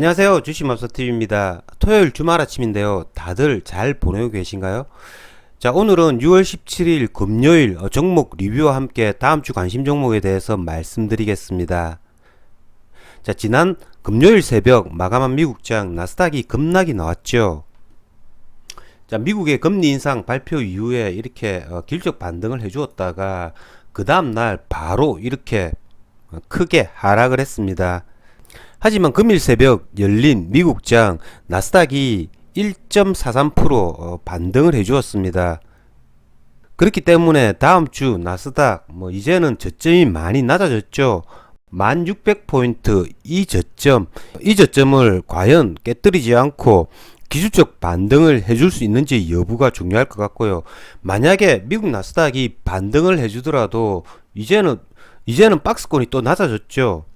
안녕하세요. 주식맘사TV입니다. 토요일 주말 아침인데요. 다들 잘 보내고 계신가요? 자, 오늘은 6월 17일 금요일 종목 리뷰와 함께 다음 주 관심 종목에 대해서 말씀드리겠습니다. 자, 지난 금요일 새벽 마감한 미국장 나스닥이 급락이 나왔죠. 자, 미국의 금리 인상 발표 이후에 이렇게 길적 반등을 해주었다가 그 다음날 바로 이렇게 크게 하락을 했습니다. 하지만 금일 새벽 열린 미국장 나스닥이 1.43% 반등을 해주었습니다. 그렇기 때문에 다음 주 나스닥 이제는 저점이 많이 낮아졌죠. 1600포인트 이 저점을 과연 깨뜨리지 않고 기술적 반등을 해줄 수 있는지 여부가 중요할 것 같고요. 만약에 미국 나스닥이 반등을 해주더라도 이제는 박스권이 또 낮아졌죠.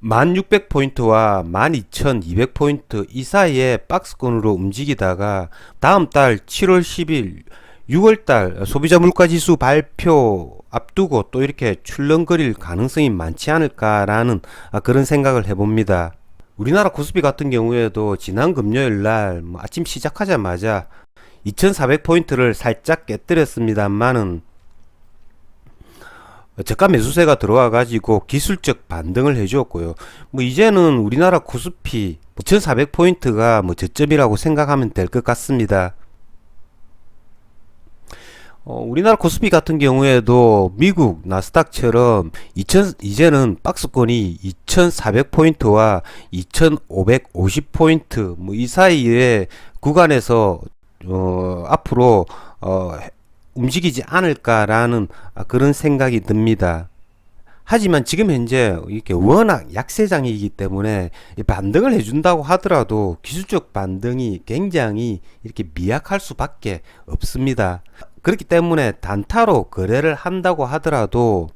1600포인트와 12200포인트 이 사이에 박스권으로 움직이다가 다음 달 7월 10일 6월달 소비자 물가지수 발표 앞두고 또 이렇게 출렁거릴 가능성이 많지 않을까라는 그런 생각을 해봅니다. 우리나라 코스피 같은 경우에도 지난 금요일 날 아침 시작하자마자 2400포인트를 살짝 깨뜨렸습니다만은 저가 매수세가 들어와 가지고 기술적 반등을 해주었고요. 이제는 우리나라 코스피 2400포인트가 저점이라고 생각하면 될 것 같습니다. 우리나라 코스피 같은 경우에도 미국 나스닥처럼 이제는 박스권이 2400포인트와 2550포인트 이 사이의 구간에서 앞으로 움직이지 않을까라는 그런 생각이 듭니다. 하지만 지금 현재 이렇게 워낙 약세장이기 때문에 반등을 해준다고 하더라도 기술적 반등이 굉장히 이렇게 미약할 수밖에 없습니다. 그렇기 때문에 단타로 거래를 한다고 하더라도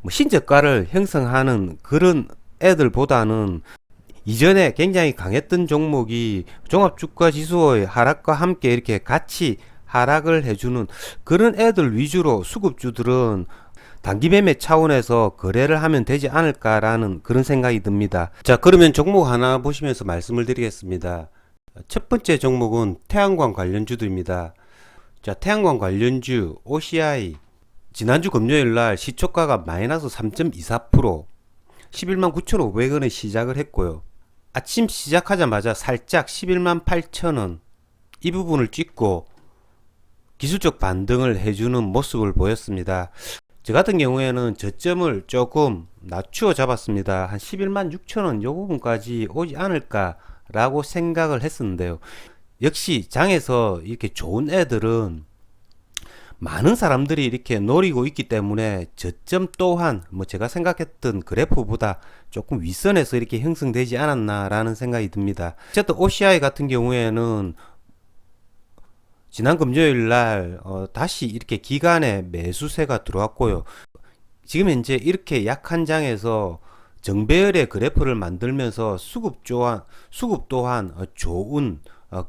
신저가를 형성하는 그런 애들보다는 이전에 굉장히 강했던 종목이 종합주가지수의 하락과 함께 이렇게 같이 하락을 해주는 그런 애들 위주로 수급주들은 단기 매매 차원에서 거래를 하면 되지 않을까라는 그런 생각이 듭니다. 자, 그러면 종목 하나 보시면서 말씀을 드리겠습니다. 첫 번째 종목은 태양광 관련주들입니다. 자, 태양광 관련주 OCI 지난주 금요일날 시초가가 마이너스 3.24% 11만 9,500원에 시작을 했고요. 아침 시작하자마자 살짝 11만 8천원 이 부분을 찍고 기술적 반등을 해주는 모습을 보였습니다. 저 같은 경우에는 저점을 조금 낮추어 잡았습니다. 한 11만 6천원 요 부분까지 오지 않을까 라고 생각을 했었는데요. 역시 장에서 이렇게 좋은 애들은 많은 사람들이 이렇게 노리고 있기 때문에 저점 또한 제가 생각했던 그래프보다 조금 윗선에서 이렇게 형성되지 않았나 라는 생각이 듭니다. 어쨌든 OCI 같은 경우에는 지난 금요일 날 다시 이렇게 기간에 매수세가 들어왔고요. 지금 현재 이렇게 약한 장에서 정배열의 그래프를 만들면서 수급 또한 좋은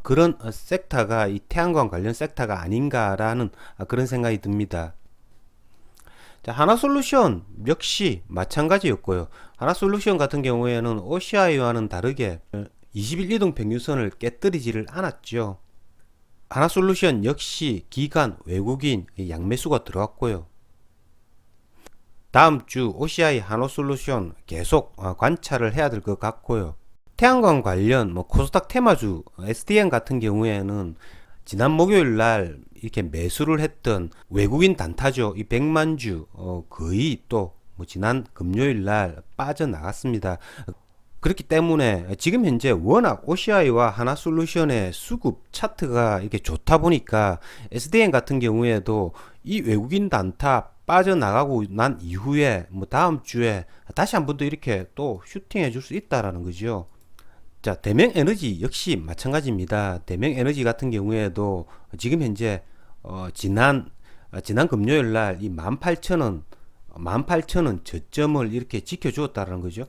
그런 섹터가 이 태양광 관련 섹터가 아닌가라는 그런 생각이 듭니다. 자, 하나솔루션 역시 마찬가지였고요. 하나솔루션 같은 경우에는 OCI와는 다르게 20일 이동 평균선을 깨뜨리지를 않았죠. 하나솔루션 역시 기관 외국인 양매수가 들어왔고요. 다음 주 OCI 하나솔루션 계속 관찰을 해야 될 것 같고요. 태양광 관련 코스닥 테마주 SDN 같은 경우에는 지난 목요일 날 이렇게 매수를 했던 외국인 단타죠. 이 100만주 거의 또 지난 금요일 날 빠져나갔습니다. 그렇기 때문에 지금 현재 워낙 OCI와 하나솔루션의 수급 차트가 이렇게 좋다 보니까 SDN 같은 경우에도 이 외국인 단타 빠져나가고 난 이후에 다음 주에 다시 한 번 더 이렇게 또 슈팅해 줄 수 있다라는 거죠. 자, 대명에너지 역시 마찬가지입니다. 대명에너지 같은 경우에도 지금 현재 지난 금요일 날 이 18,000원 저점을 이렇게 지켜주었다라는 거죠.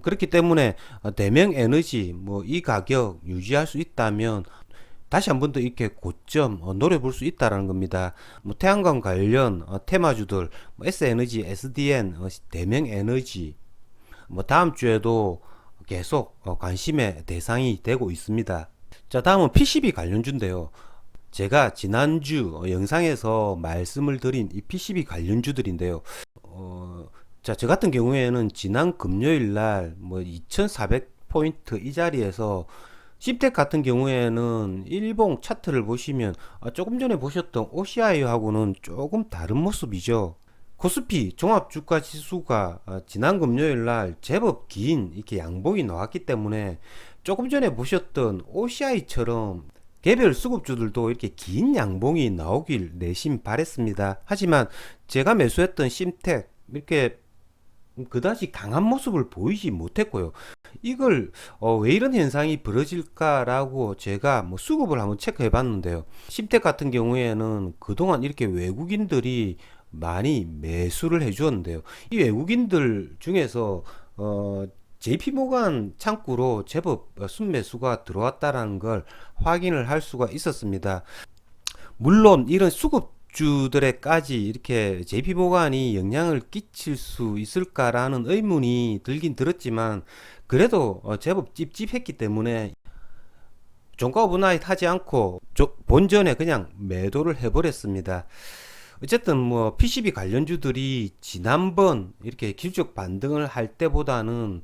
그렇기 때문에 대명에너지 이 가격 유지할 수 있다면 다시 한 번 더 이렇게 고점 노려볼 수 있다라는 겁니다. 태양광 관련 테마주들 S에너지, SDN, 대명에너지 뭐 다음 주에도 계속 관심의 대상이 되고 있습니다. 자, 다음은 PCB 관련주인데요. 제가 지난주 영상에서 말씀을 드린 이 PCB 관련주들인데요. 자, 저 같은 경우에는 지난 금요일 날 뭐 2400포인트 이 자리에서 심텍 같은 경우에는 일봉 차트를 보시면 조금 전에 보셨던 OCI하고는 조금 다른 모습이죠. 코스피 종합주가 지수가 지난 금요일 날 제법 긴 이렇게 양봉이 나왔기 때문에 조금 전에 보셨던 OCI처럼 개별 수급주들도 이렇게 긴 양봉이 나오길 내심 바랬습니다. 하지만 제가 매수했던 심텍 이렇게 그다지 강한 모습을 보이지 못했고요. 이걸 왜 이런 현상이 벌어질까라고 제가 뭐 수급을 한번 체크해 봤는데요. 심텍 같은 경우에는 그동안 이렇게 외국인들이 많이 매수를 해 주었는데요. 이 외국인들 중에서 JP모간 창구로 제법 순매수가 들어왔다라는 걸 확인을 할 수가 있었습니다. 물론 이런 수급주들에까지 이렇게 JP모간이 영향을 끼칠 수 있을까라는 의문이 들긴 들었지만 그래도 제법 찝찝했기 때문에 종가 오버나잇 하지 않고 본전에 그냥 매도를 해버렸습니다. 어쨌든 뭐 PCB 관련주들이 지난번 이렇게 기술적 반등을 할 때보다는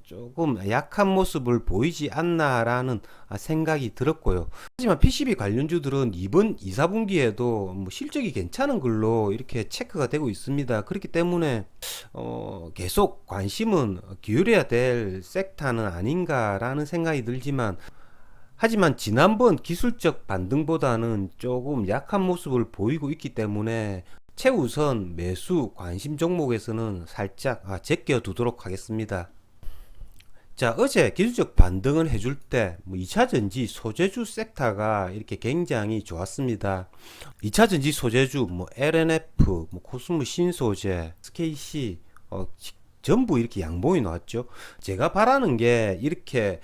조금 약한 모습을 보이지 않나라는 생각이 들었고요. 하지만 PCB 관련주들은 이번 2, 4분기에도 뭐 실적이 괜찮은 걸로 이렇게 체크가 되고 있습니다. 그렇기 때문에 계속 관심은 기울여야 될 섹터는 아닌가라는 생각이 들지만 하지만 지난번 기술적 반등보다는 조금 약한 모습을 보이고 있기 때문에 최우선 매수 관심 종목에서는 살짝 제껴 두도록 하겠습니다. 자, 어제 기술적 반등을 해줄 때 2차전지 소재주 섹터가 이렇게 굉장히 좋았습니다. 2차전지 소재주 LNF, 코스모 신소재, SKC 전부 이렇게 양봉이 나왔죠. 제가 바라는 게 이렇게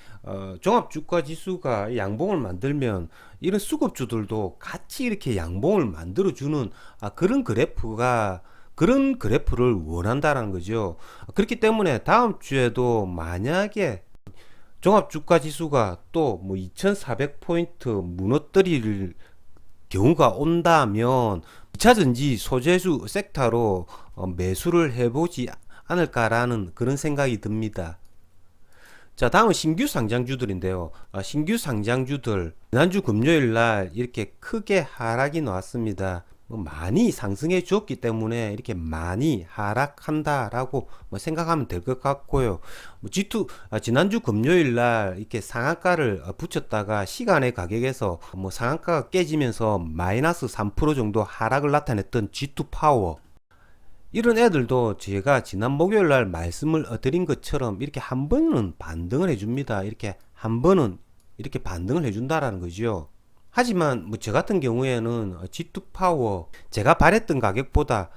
종합주가 지수가 양봉을 만들면 이런 수급주들도 같이 이렇게 양봉을 만들어주는 그런 그래프를 원한다는 거죠. 그렇기 때문에 다음 주에도 만약에 종합주가 지수가 또 2400포인트 무너뜨릴 경우가 온다면 2차전지 소재주 섹터로 매수를 해보지 않을까라는 그런 생각이 듭니다. 자, 다음은 신규 상장주들인데요. 신규 상장주들 지난주 금요일 날 이렇게 크게 하락이 나왔습니다. 많이 상승해 주었기 때문에 이렇게 많이 하락한다라고 생각하면 될 것 같고요. G2 지난주 금요일 날 이렇게 상한가를 붙였다가 시간의 가격에서 상한가가 깨지면서 마이너스 3% 정도 하락을 나타냈던 G2 파워, 이런 애들도 제가 지난 목요일 날 말씀을 드린 것처럼 이렇게 한 번은 반등을 해줍니다. 이렇게 한 번은 이렇게 반등을 해준다라는 거죠. 하지만 저 같은 경우에는 G2 파워 제가 바랬던 가격보다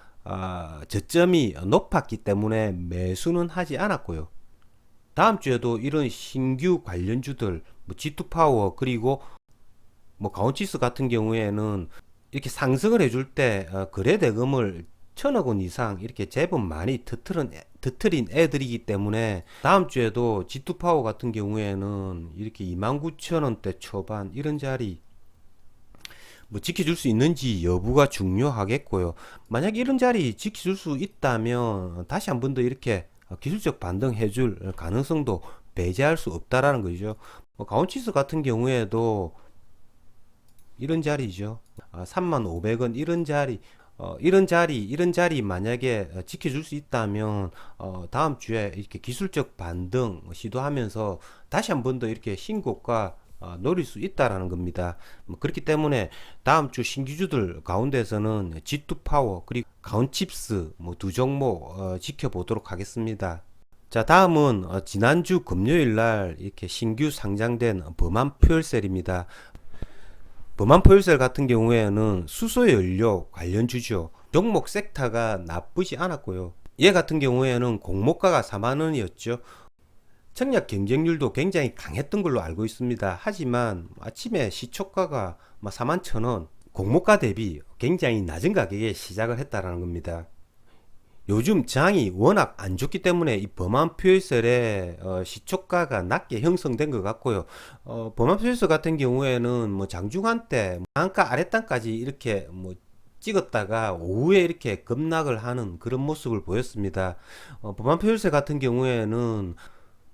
저점이 높았기 때문에 매수는 하지 않았고요. 다음 주에도 이런 신규 관련주들 G2 파워 그리고 가온치스 같은 경우에는 이렇게 상승을 해줄 때 거래 대금을 1000억 원 이상 이렇게 제법 많이 터트린 애들이기 때문에 다음 주에도 G2 파워 같은 경우에는 이렇게 29,000원대 초반 이런 자리 지켜줄 수 있는지 여부가 중요하겠고요. 만약 이런 자리 지켜줄 수 있다면 다시 한 번 더 이렇게 기술적 반등 해줄 가능성도 배제할 수 없다라는 거죠. 가온치스 같은 경우에도 이런 자리죠. 35,500원 이런 자리 만약에 지켜줄 수 있다면 다음 주에 이렇게 기술적 반등 시도하면서 다시 한 번 더 이렇게 신고가 노릴 수 있다라는 겁니다. 그렇기 때문에 다음 주 신규주들 가운데서는 G2 파워 그리고 가온칩스 두 종목 지켜보도록 하겠습니다. 자, 다음은 지난주 금요일 날 이렇게 신규 상장된 범한 퓨얼셀입니다. 범한 퓨얼셀 같은 경우에는 수소연료 관련주죠. 종목 섹터가 나쁘지 않았고요. 얘 같은 경우에는 공모가가 4만원이었죠. 청약 경쟁률도 굉장히 강했던 걸로 알고 있습니다. 하지만 아침에 시초가가 41,000원, 공모가 대비 굉장히 낮은 가격에 시작을 했다라는 겁니다. 요즘 장이 워낙 안 좋기 때문에 이 범한표혈셀의 시초가가 낮게 형성된 것 같고요. 범한표혈셀 같은 경우에는 뭐 장중한 때 장가 아랫단까지 이렇게 뭐 찍었다가 오후에 이렇게 급락을 하는 그런 모습을 보였습니다. 범한표혈셀 같은 경우에는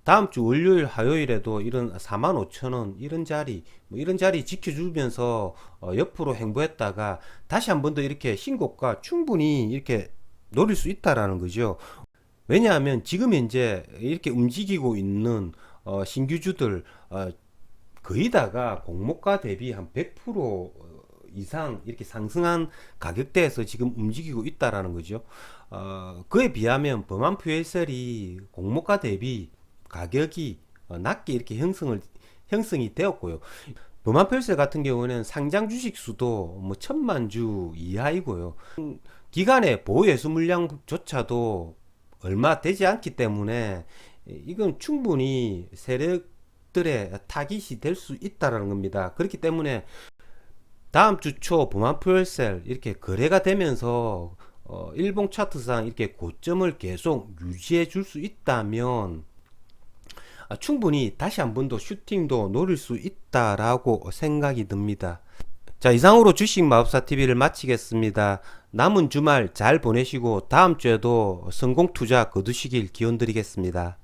다음 주 월요일, 화요일에도 이런 45,000원 이런 자리, 뭐 이런 자리 지켜주면서 옆으로 행보했다가 다시 한 번 더 이렇게 신고가 충분히 이렇게 노릴 수 있다라는 거죠. 왜냐하면 지금 현재 이렇게 움직이고 있는 신규주들 거의 다가 공모가 대비 한 100% 이상 이렇게 상승한 가격대에서 지금 움직이고 있다라는 거죠. 그에 비하면 범한표엘셀이 공모가 대비 가격이 낮게 이렇게 형성이 되었고요. 범한표엘셀 같은 경우는 상장 주식 수도 뭐 1,000만 주 이하이고요. 기간의 보호 예수 물량조차도 얼마 되지 않기 때문에 이건 충분히 세력들의 타깃이 될 수 있다라는 겁니다. 그렇기 때문에 다음 주 초 범한표혈셀 이렇게 거래가 되면서 일봉 차트상 이렇게 고점을 계속 유지해 줄 수 있다면 충분히 다시 한 번 더 슈팅도 노릴 수 있다라고 생각이 듭니다. 자, 이상으로 주식 마법사 TV를 마치겠습니다. 남은 주말 잘 보내시고 다음 주에도 성공 투자 거두시길 기원 드리겠습니다.